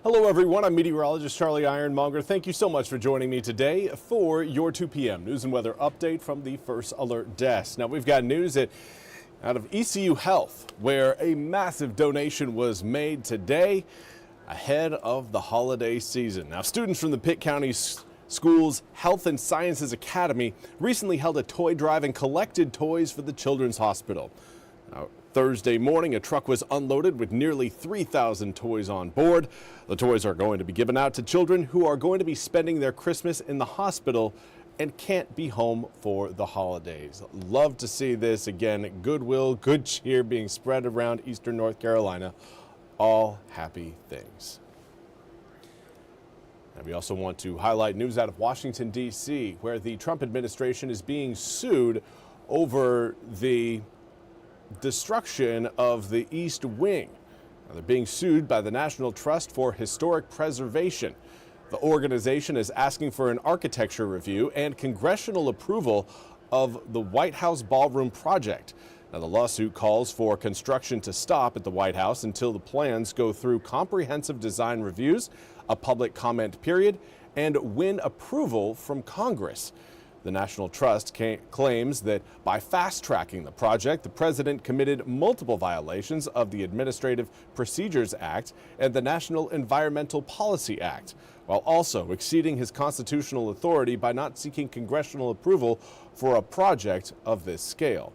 Hello everyone, I'm meteorologist Charlie Ironmonger. Thank you so much for joining me today for your 2 p.m. news and weather update from the First Alert Desk. Now we've got news out of ECU Health, where a massive donation was made today ahead of the holiday season. Now students from the Pitt County Schools Health and Sciences Academy recently held a toy drive and collected toys for the Children's Hospital. Now, Thursday morning, a truck was unloaded with nearly 3,000 toys on board. The toys are going to be given out to children who are going to be spending their Christmas in the hospital and can't be home for the holidays. Love to see this. Again, goodwill, good cheer being spread around Eastern North Carolina. All happy things. And we also want to highlight news out of Washington, D.C., where the Trump administration is being sued over the destruction of the East Wing. Now, they're being sued by the National Trust for Historic Preservation. The organization is asking for an architecture review and congressional approval of the White House ballroom project. Now, the lawsuit calls for construction to stop at the White House until the plans go through comprehensive design reviews, a public comment period, and win approval from Congress. The National Trust claims that by fast-tracking the project, the president committed multiple violations of the Administrative Procedures Act and the National Environmental Policy Act, while also exceeding his constitutional authority by not seeking congressional approval for a project of this scale.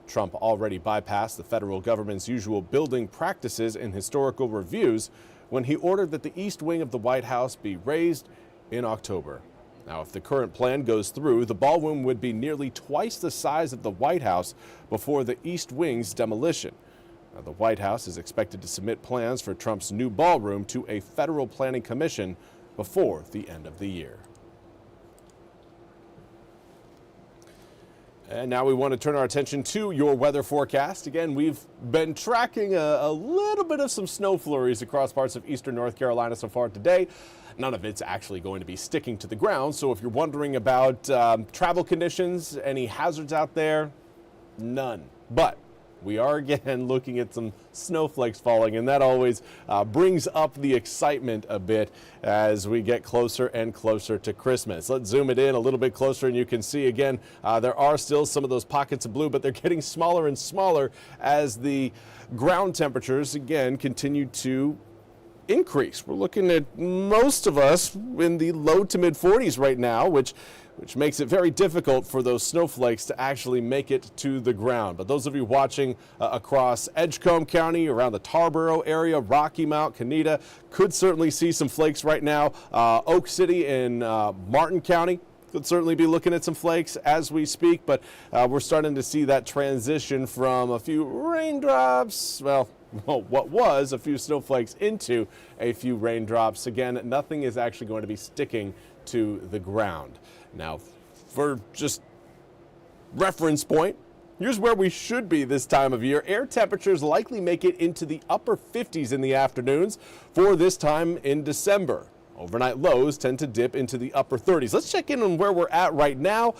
Trump already bypassed the federal government's usual building practices in historical reviews when he ordered that the East Wing of the White House be razed in October. Now, if the current plan goes through, the ballroom would be nearly twice the size of the White House before the East Wing's demolition. Now, the White House is expected to submit plans for Trump's new ballroom to a federal planning commission before the end of the year. And now we want to turn our attention to your weather forecast. Again, we've been tracking a little bit of some snow flurries across parts of eastern North Carolina so far today. None of it's actually going to be sticking to the ground. So if you're wondering about travel conditions, any hazards out there, none. But we are again looking at some snowflakes falling, and that always brings up the excitement a bit as we get closer and closer to Christmas. Let's zoom it in a little bit closer, and you can see again there are still some of those pockets of blue, but they're getting smaller and smaller as the ground temperatures again continue to increase. We're looking at most of us in the low to mid 40s right now, which makes it very difficult for those snowflakes to actually make it to the ground. But those of you watching across Edgecombe County, around the Tarboro area, Rocky Mount, Canida, could certainly see some flakes right now. Oak City in Martin County could certainly be looking at some flakes as we speak, but we're starting to see that transition from a few raindrops, well, what was a few snowflakes into a few raindrops. Again, nothing is actually going to be sticking to the ground. Now, for just reference point, here's where we should be this time of year. Air temperatures likely make it into the upper 50s in the afternoons for this time in December. Overnight lows tend to dip into the upper 30s. Let's check in on where we're at right now.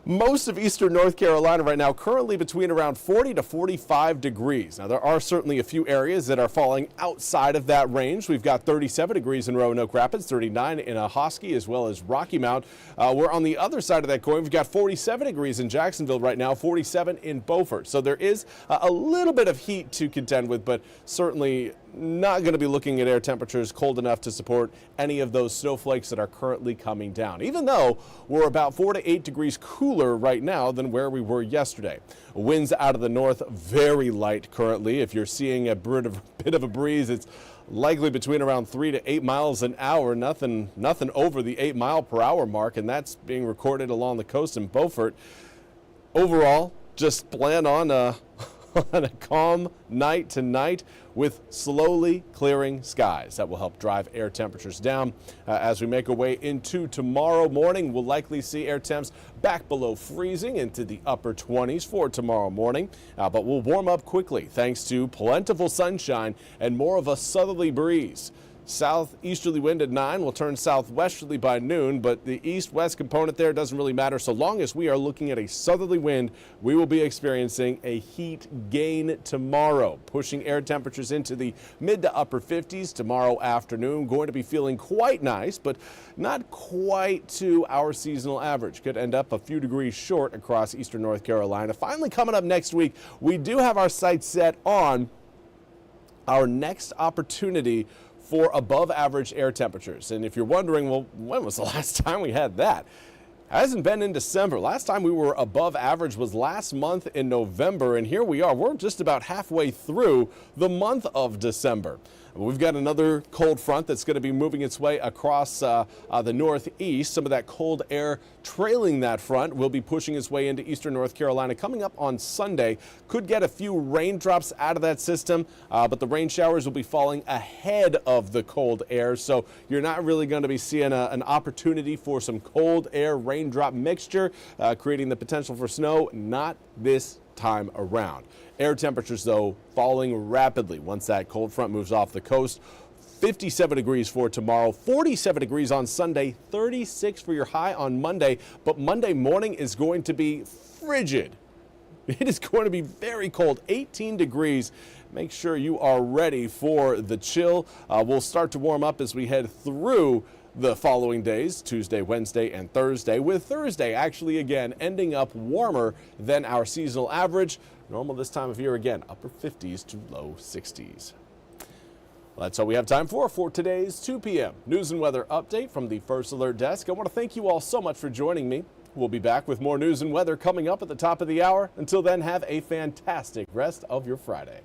Most of eastern North Carolina right now currently between around 40 to 45 degrees. Now, there are certainly a few areas that are falling outside of that range. We've got 37 degrees in Roanoke Rapids, 39 in Ahoskie, as well as Rocky Mount. We're on the other side of that coin. We've got 47 degrees in Jacksonville right now, 47 in Beaufort. So there is a little bit of heat to contend with, but certainly not going to be looking at air temperatures cold enough to support any of those snowflakes that are currently coming down, even though we're about 4 to 8 degrees cooler right now than where we were yesterday. Winds out of the north, very light currently. If you're seeing a bit of a breeze, it's likely between around 3 to 8 miles an hour, nothing over the 8-mile-per-hour mark, and that's being recorded along the coast in Beaufort. Overall, just plan on a calm night tonight with slowly clearing skies. That will help drive air temperatures down. As we make our way into tomorrow morning, we'll likely see air temps back below freezing into the upper 20s for tomorrow morning. But we'll warm up quickly thanks to plentiful sunshine and more of a southerly breeze. Southeasterly wind at 9 will turn southwesterly by noon, but the east-west component there doesn't really matter. So long as we are looking at a southerly wind, we will be experiencing a heat gain tomorrow, pushing air temperatures into the mid to upper 50s tomorrow afternoon. Going to be feeling quite nice, but not quite to our seasonal average. Could end up a few degrees short across eastern North Carolina. Finally, coming up next week, we do have our sights set on our next opportunity for above average air temperatures. And if you're wondering, well, when was the last time we had that? Hasn't been in December. Last time we were above average was last month in November, and here we are. We're just about halfway through the month of December. We've got another cold front that's going to be moving its way across the northeast. Some of that cold air trailing that front will be pushing its way into eastern North Carolina coming up on Sunday. Could get a few raindrops out of that system, but the rain showers will be falling ahead of the cold air, so you're not really going to be seeing an opportunity for some cold air raindrop mixture, creating the potential for snow. Not this time around. Air temperatures, though, falling rapidly once that cold front moves off the coast. 57 degrees for tomorrow, 47 degrees on Sunday, 36 for your high on Monday. But Monday morning is going to be frigid. It is going to be very cold, 18 degrees. Make sure you are ready for the chill. We'll start to warm up as we head through the following days, Tuesday, Wednesday, and Thursday, with Thursday actually again ending up warmer than our seasonal average. Normal this time of year again, upper 50s to low 60s. Well, that's all we have time for today's 2 p.m. news and weather update from the First Alert Desk. I want to thank you all so much for joining me. We'll be back with more news and weather coming up at the top of the hour. Until then, have a fantastic rest of your Friday.